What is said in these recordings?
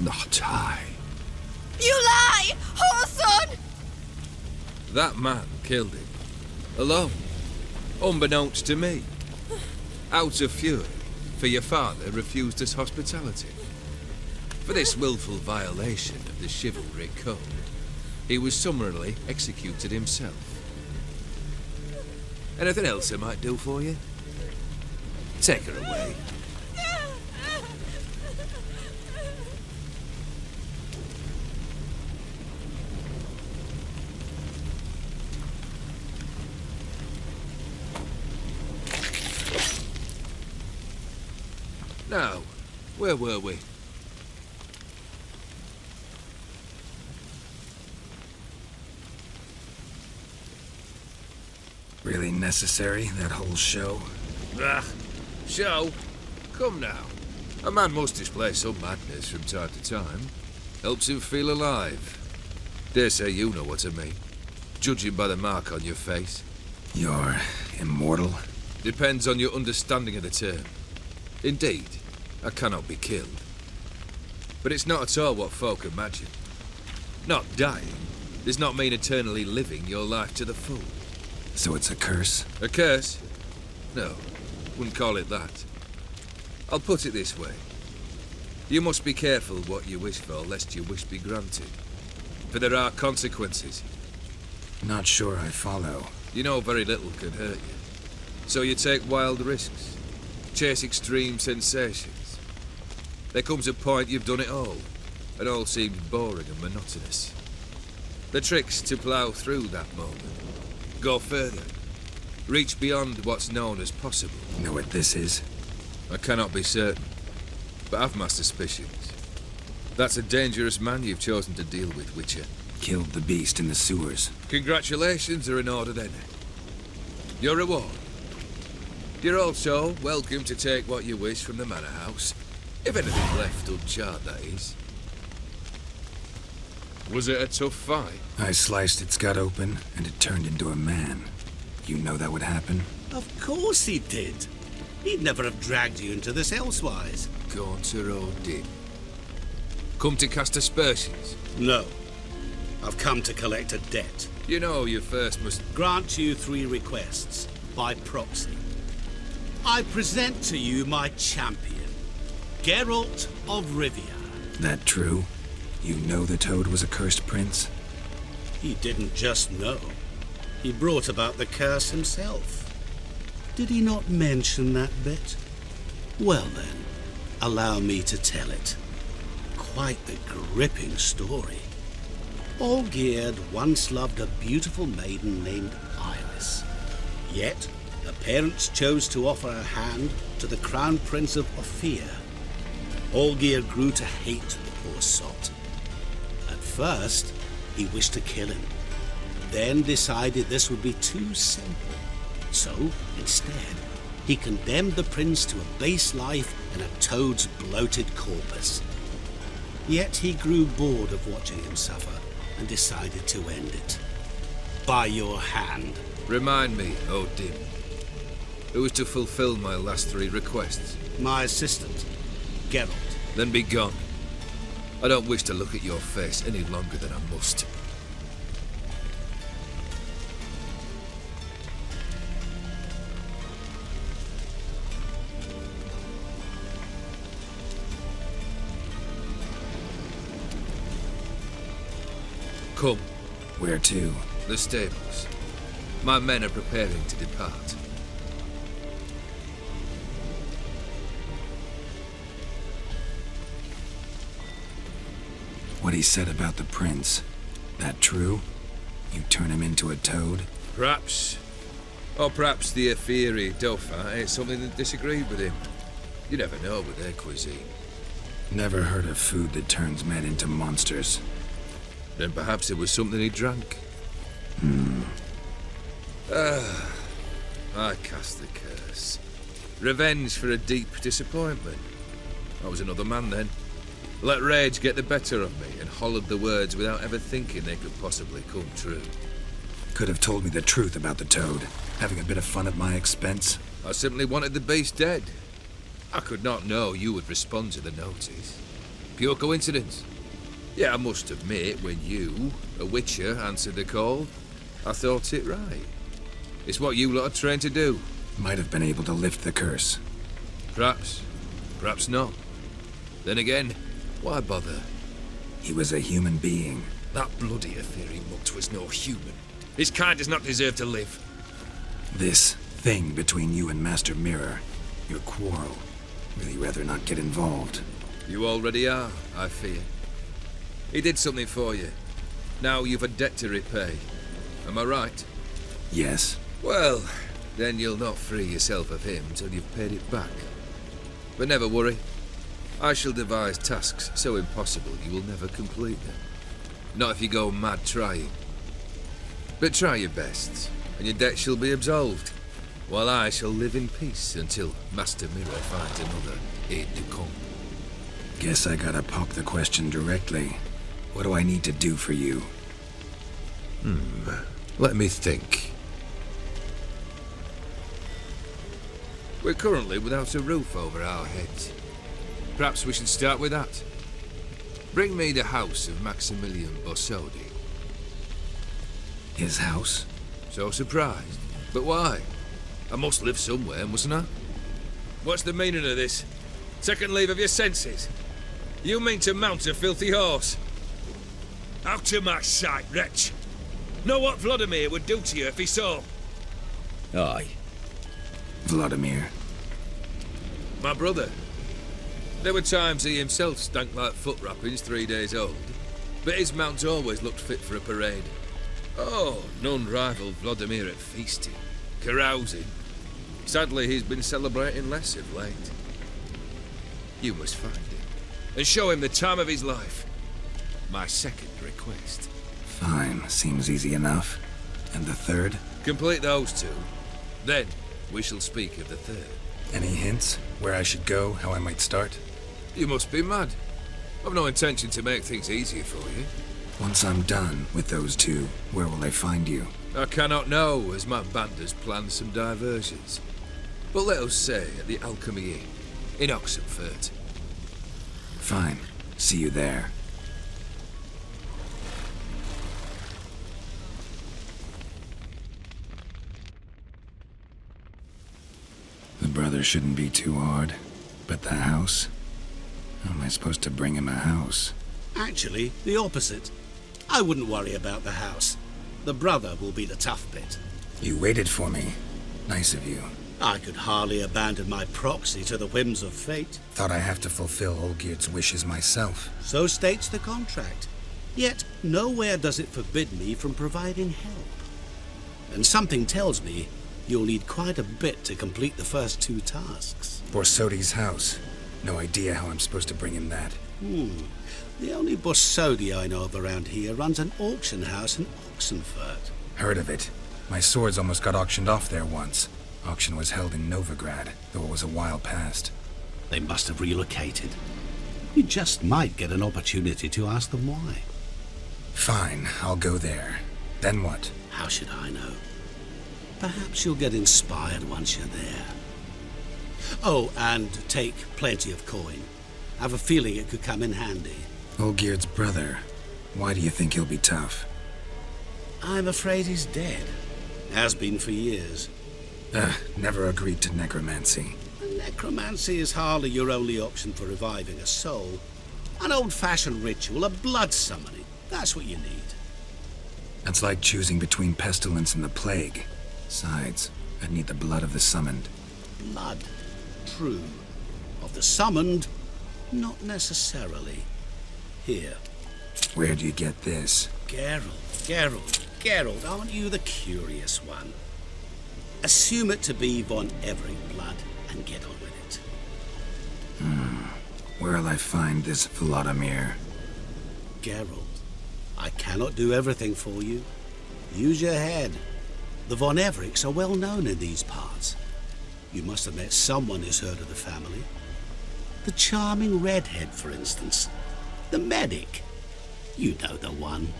Not I. You lie! Whoreson! That man killed him. Alone. Unbeknownst to me. Out of fury, for your father refused us hospitality. For this willful violation of the chivalric code, he was summarily executed himself. Anything else I might do for you? Take her away. Now, where were we? Really necessary, that whole show? Ah, show? Come now. A man must display some madness from time to time. Helps him feel alive. Dare say you know what I mean. Judging by the mark on your face. You're immortal? Depends on your understanding of the term. Indeed, I cannot be killed. But it's not at all what folk imagine. Not dying does not mean eternally living your life to the full. So it's a curse? A curse? No, wouldn't call it that. I'll put it this way. You must be careful what you wish for, lest your wish be granted. For there are consequences. Not sure I follow. You know very little can hurt you. So you take wild risks. Chase extreme sensations. There comes a point you've done it all, and all seems boring and monotonous. The trick's to plough through that moment. Go further. Reach beyond what's known as possible. You know what this is? I cannot be certain, but I've my suspicions. That's a dangerous man you've chosen to deal with, Witcher. Killed the beast in the sewers. Congratulations are in order then. Your reward. You're also welcome to take what you wish from the manor house. If anything's left uncharred, that is. Was it a tough fight? I sliced its gut open, and it turned into a man. You know that would happen? Of course he did. He'd never have dragged you into this elsewise. Gaunter Odin. Come to cast aspersions? No. I've come to collect a debt. You know you first must... Grant you 3 requests, by proxy. I present to you my champion, Geralt of Rivia. That true? You know the Toad was a cursed prince? He didn't just know. He brought about the curse himself. Did he not mention that bit? Well then, allow me to tell it. Quite the gripping story. Olgierd once loved a beautiful maiden named Iris. Yet, her parents chose to offer her hand to the Crown Prince of Ophir. Olgierd grew to hate the poor sot. At first, he wished to kill him, then decided this would be too simple. So, instead, he condemned the prince to a base life in a toad's bloated corpus. Yet he grew bored of watching him suffer and decided to end it. By your hand. Remind me, Odin. Who is to fulfill my last 3 requests? My assistant, Geralt. Then be gone. I don't wish to look at your face any longer than I must. Come. Where to? The stables. My men are preparing to depart. What he said about the prince. That true? You turn him into a toad? Perhaps. Or perhaps the Ophiri Dauphin ate something that disagreed with him. You never know with their cuisine. Never heard of food that turns men into monsters. Then perhaps it was something he drank. I cast the curse. Revenge for a deep disappointment. I was another man then. Let rage get the better of me and hollered the words without ever thinking they could possibly come true. Could have told me the truth about the Toad, having a bit of fun at my expense. I simply wanted the beast dead. I could not know you would respond to the notice. Pure coincidence. Yeah, I must admit, when you, a witcher, answered the call, I thought it right. It's what you lot are trained to do. Might have been able to lift the curse. Perhaps. Perhaps not. Then again, why bother? He was a human being. That bloody Aetheri mutt was no human. His kind does not deserve to live. This thing between you and Master Mirror, your quarrel, really rather not get involved. You already are, I fear. He did something for you. Now you've a debt to repay. Am I right? Yes. Well, then you'll not free yourself of him till you've paid it back. But never worry. I shall devise tasks so impossible you will never complete them. Not if you go mad trying. But try your best, and your debt shall be absolved, while I shall live in peace until Master Mirror finds another aide-de-camp. Guess I gotta pop the question directly. What do I need to do for you? Let me think. We're currently without a roof over our heads. Perhaps we should start with that. Bring me the house of Maximilian Borsodi. His house? So surprised. But why? I must live somewhere, mustn't I? What's the meaning of this? Second leave of your senses? You mean to mount a filthy horse? Out of my sight, wretch! Know what Vladimir would do to you if he saw? Aye. Vladimir. My brother. There were times he himself stank like foot wrappings 3 days old, but his mount always looked fit for a parade. Oh, none rivaled Vladimir at feasting, carousing. Sadly, he's been celebrating less of late. You must find him, and show him the time of his life. My second request. Fine, seems easy enough. And the third? Complete those two. Then, we shall speak of the third. Any hints? Where I should go, how I might start? You must be mad. I've no intention to make things easier for you. Once I'm done with those two, where will I find you? I cannot know, as my band has planned some diversions. But let us say at the Alchemy Inn, in Oxenfurt. Fine. See you there. The brother shouldn't be too hard. But the house? How am I supposed to bring him a house? Actually, the opposite. I wouldn't worry about the house. The brother will be the tough bit. You waited for me. Nice of you. I could hardly abandon my proxy to the whims of fate. Thought I have to fulfill Olgierd's wishes myself. So states the contract. Yet, nowhere does it forbid me from providing help. And something tells me you'll need quite a bit to complete the first two tasks. Borsodi's house. No idea how I'm supposed to bring him that. The only Borsodi I know of around here runs an auction house in Oxenfurt. Heard of it. My swords almost got auctioned off there once. Auction was held in Novigrad, though it was a while past. They must have relocated. You just might get an opportunity to ask them why. Fine, I'll go there. Then what? How should I know? Perhaps you'll get inspired once you're there. Oh, and take plenty of coin. I have a feeling it could come in handy. Olgierd's brother. Why do you think he'll be tough? I'm afraid he's dead. Has been for years. Never agreed to necromancy. Necromancy is hardly your only option for reviving a soul. An old-fashioned ritual, a blood summoning. That's what you need. That's like choosing between pestilence and the plague. Besides, I'd need the blood of the summoned. Blood. True. Of the summoned, not necessarily. Here. Where do you get this? Geralt, aren't you the curious one? Assume it to be von Everett blood and get on with it. Where'll I find this Vladimir? Geralt, I cannot do everything for you. Use your head. The von Evericks are well known in these parts. You must have met someone who's heard of the family. The charming redhead, for instance. The medic. You know the one.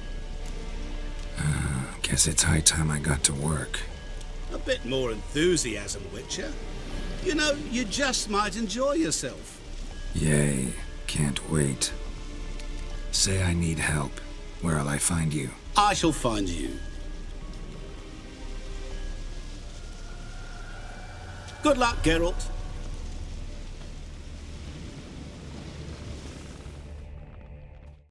Guess it's high time I got to work. A bit more enthusiasm, Witcher. You know, you just might enjoy yourself. Yay, can't wait. say I need help, where'll I find you? I shall find you. Good luck, Geralt.